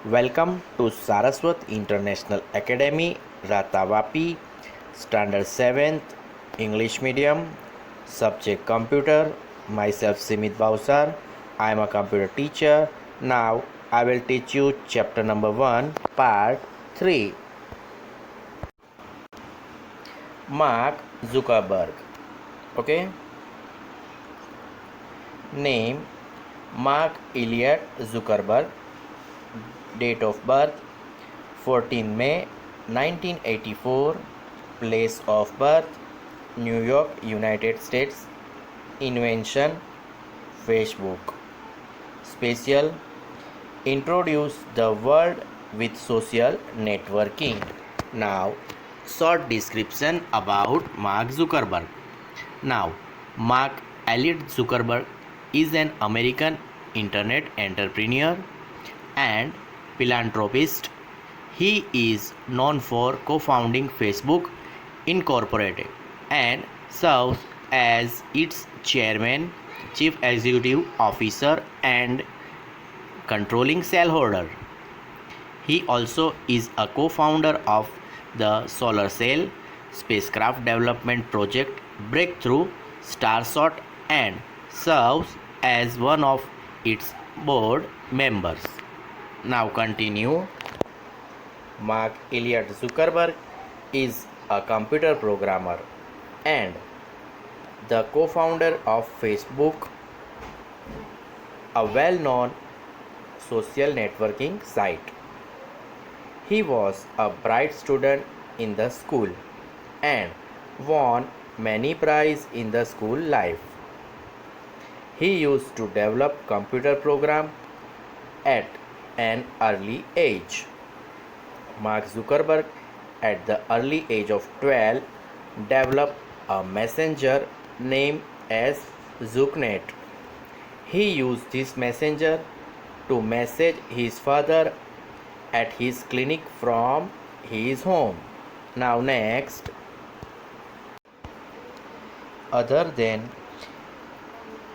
Welcome to Saraswat International Academy, Ratavapi, Standard 7th, English Medium, Subject Computer. Myself Simit Bausar. I am a computer teacher. Now I will teach you chapter number 1, part 3. Mark Zuckerberg. Okay. Name Mark Elliott Zuckerberg. Date of birth 14 May 1984. Place of birth New York, United States. Invention Facebook. Special introduce the world with social networking. Now, short description about Mark Zuckerberg. Now, Mark Elliott Zuckerberg is an American internet entrepreneur and philanthropist. He is known for co-founding Facebook Incorporated and serves as its chairman, chief executive officer, and controlling shareholder. He also is a co-founder of the Solar Sail spacecraft development project Breakthrough Starshot and serves as one of its board members. Now continue. Mark Elliott Zuckerberg is a computer programmer and the co-founder of Facebook, a well-known social networking site. He was a bright student in the school and won many prizes in the school life. He used to develop computer programs at an early age. Mark Zuckerberg, at the early age of 12, developed a messenger named as ZuckNet. He used this messenger to message his father at his clinic from his home. Now next, other than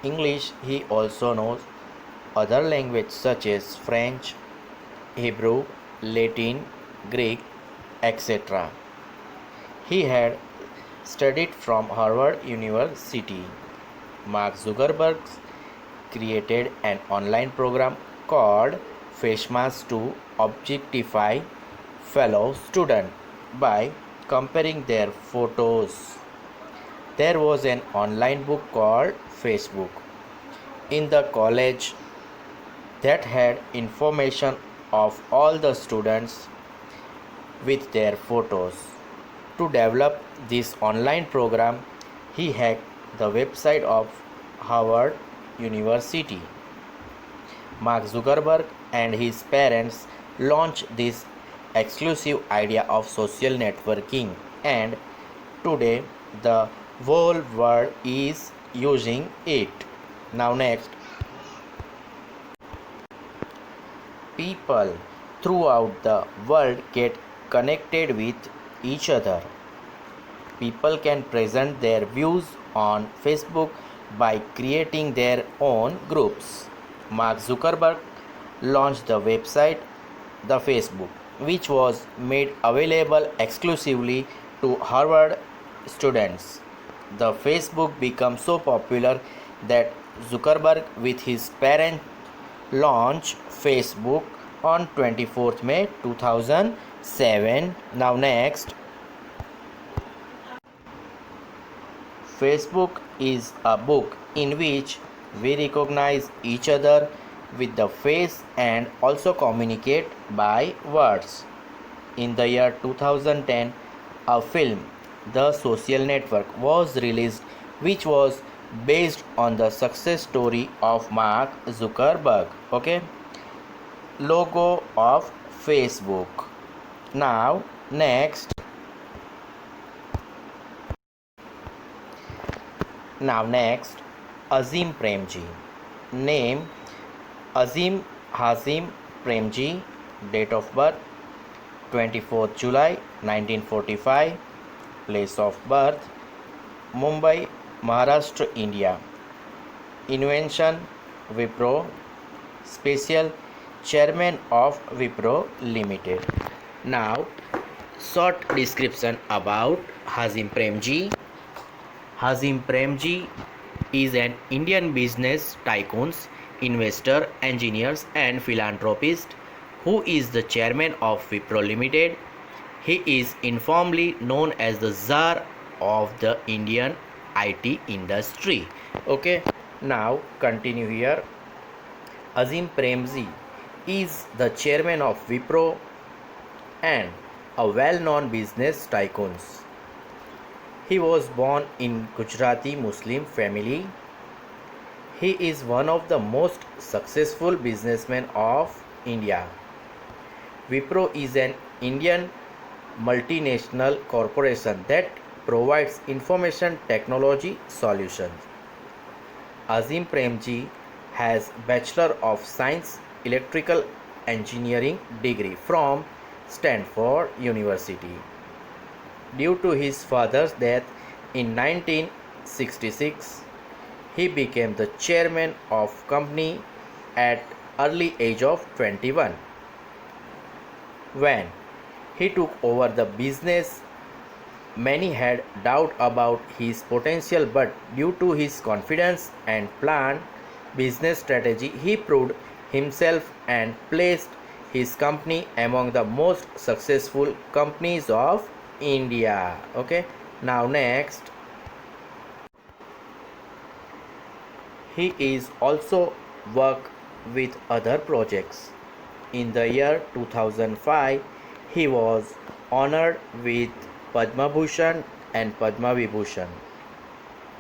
English, he also knows other languages such as French, Hebrew, Latin, Greek, etc. He had studied from Harvard University. Mark Zuckerberg created an online program called Fashmas to objectify fellow students by comparing their photos. There was an online book called Facebook in the college that had information of all the students with their photos. To develop this online program, he hacked the website of Harvard University. Mark Zuckerberg and his parents launched this exclusive idea of social networking, and today the whole world is using it. Now next, people throughout the world get connected with each other. People can present their views on Facebook by creating their own groups. Mark Zuckerberg launched the website The Facebook, which was made available exclusively to Harvard students. The Facebook became so popular that Zuckerberg with his parents launched Facebook on 24th May 2007. Now next, Facebook is a book in which we recognize each other with the face and also communicate by words. In the year 2010, a film, The Social Network, was released, which was based on the success story of Mark Zuckerberg. Okay, logo of Facebook. Now next, Azim Premji. Name Azim Hazim Premji. Date of birth 24th July 1945. Place of birth Mumbai, Maharashtra, India. Invention Wipro. Special chairman of Wipro Limited. Now, short description about Hazim Premji. Hazim Premji is an Indian business tycoon, investor, engineer, and philanthropist who is the chairman of Wipro Limited. He is informally known as the Tsar of the Indian IT industry. Okay, now continue here. Azim Premji is the chairman of Wipro and a well-known business tycoon. He was born in Gujarati Muslim family. He is one of the most successful businessmen of India. Wipro is an Indian multinational corporation that provides information technology solutions. Azim Premji has Bachelor of Science Electrical Engineering degree from Stanford University. Due to his father's death in 1966, he became the chairman of company at early age of 21. When he took over the business, many had doubt about his potential, but due to his confidence and planned business strategy, he proved himself and placed his company among the most successful companies of India. Okay, now next, he is also work with other projects. In the year 2005, he was honored with Padma Bhushan and Padma Vibhushan.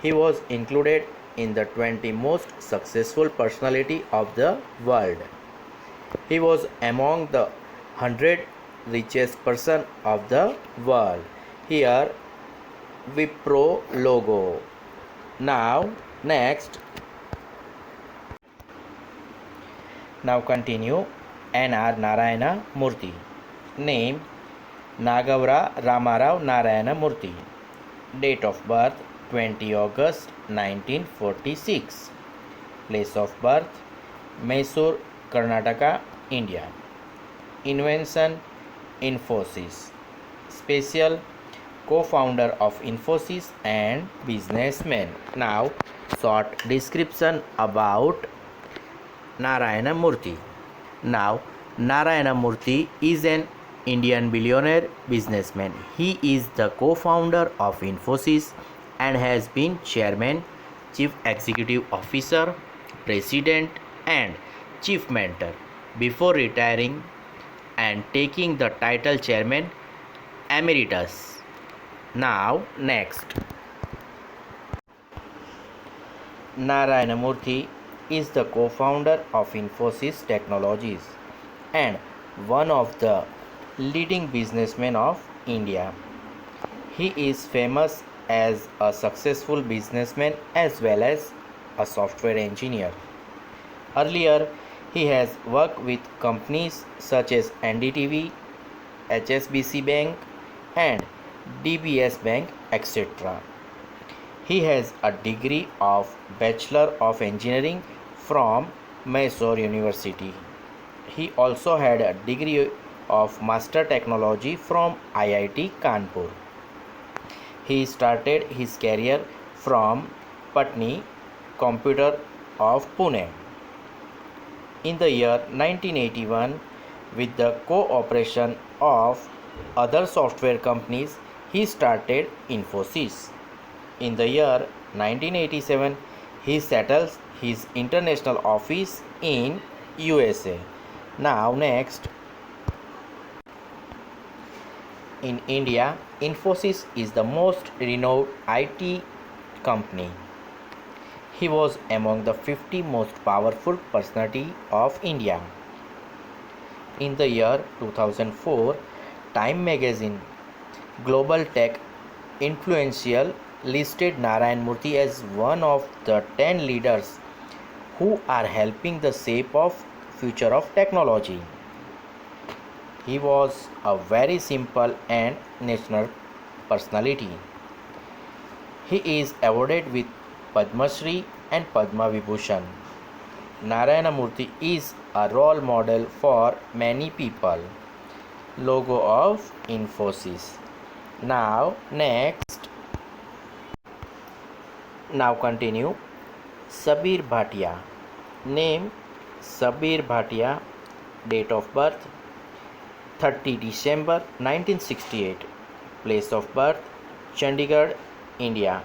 He was included in the 20 most successful personality of the world. He was among the 100 richest person of the world. Here Wipro logo. Now next, now continue. N.R. Narayana Murthy. Name Nagavra Ramarao Narayana Murthy. Date of birth 20 August 1946. Place of birth Mysore, Karnataka, India. Invention Infosys. Special co-founder of Infosys and businessman. Now short description about Narayana Murthy. Now Narayana Murthy is an Indian billionaire businessman. He is the co-founder of Infosys and has been chairman, chief executive officer, president and chief mentor before retiring and taking the title chairman emeritus. Now next, Narayana Murthy is the co-founder of Infosys Technologies and one of the leading businessmen of India. He is famous as a successful businessman as well as a software engineer. Earlier, he has worked with companies such as NDTV, HSBC Bank and DBS Bank, etc. He has a degree of Bachelor of Engineering from Mysore University. He also had a degree of Master Technology from IIT Kanpur. He started his career from Patni Computer of Pune. In the year 1981, with the cooperation of other software companies, he started Infosys. In the year 1987, he settles his international office in USA. Now next, in India, Infosys is the most renowned IT company. He was among the 50 most powerful personality of India. In the year 2004, Time magazine Global Tech Influential listed Narayan Murthy as one of the 10 leaders who are helping the shape of future of technology. He was a very simple and natural personality. He is awarded with Padma Shri and Padma Vibhushan. Narayana Murthy is a role model for many people. Logo of Infosys. Now continue. Sabir Bhatia. Name Sabir Bhatia. Date of birth 30 December 1968. Place of birth Chandigarh, India.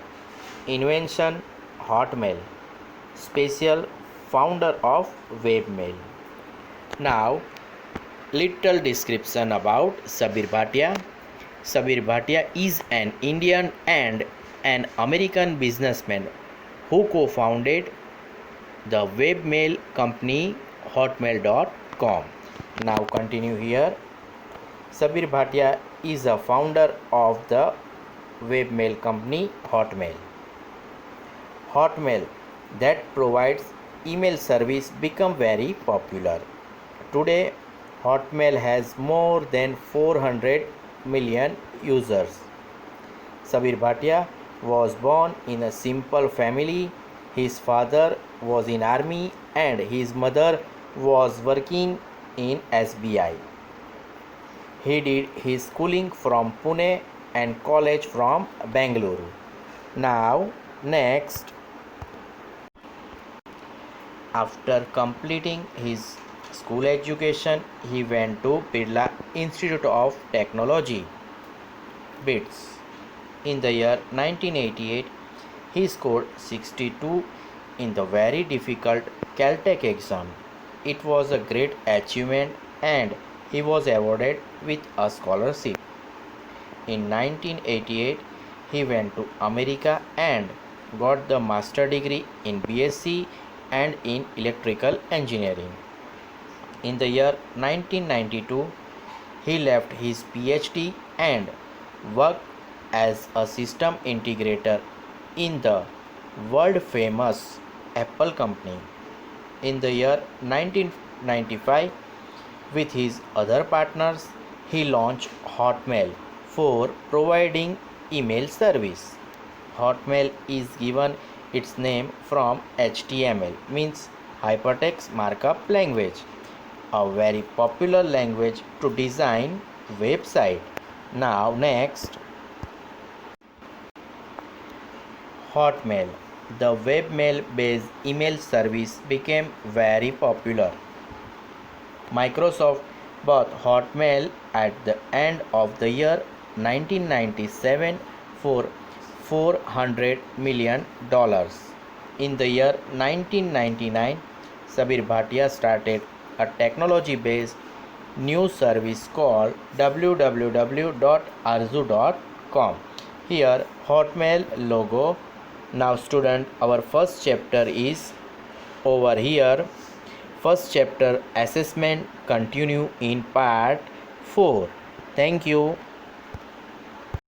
Invention Hotmail. Special founder of Webmail. Now, little description about Sabir Bhatia. Sabir Bhatia is an Indian and an American businessman who co-founded the webmail company hotmail.com. Now continue here. Sabir Bhatia is a founder of the webmail company Hotmail. Hotmail that provides email service become very popular. Today, Hotmail has more than 400 million users. Sabir Bhatia was born in a simple family. His father was in army and his mother was working in SBI. He did his schooling from Pune and college from Bangalore. Now, next. After completing his school education, he went to Birla Institute of Technology, BITS. In the year 1988, he scored 62 in the very difficult Caltech exam. It was a great achievement and he was awarded with a scholarship. In 1988, he went to America and got the master degree in BSc and in electrical engineering. In the year 1992, he left his PhD and worked as a system integrator in the world famous Apple company. In the year 1995, with his other partners, he launched Hotmail for providing email service. Hotmail is given its name from HTML, means hypertext markup language, a very popular language to design website. Now next, Hotmail. The webmail based email service became very popular. Microsoft bought Hotmail at the end of the year 1997 for $400 million. In the year 1999, Sabir Bhatia started a technology-based news service called www.arzu.com. Here, Hotmail logo. Now student, our first chapter is over here. First chapter assessment continue in part 4. Thank you.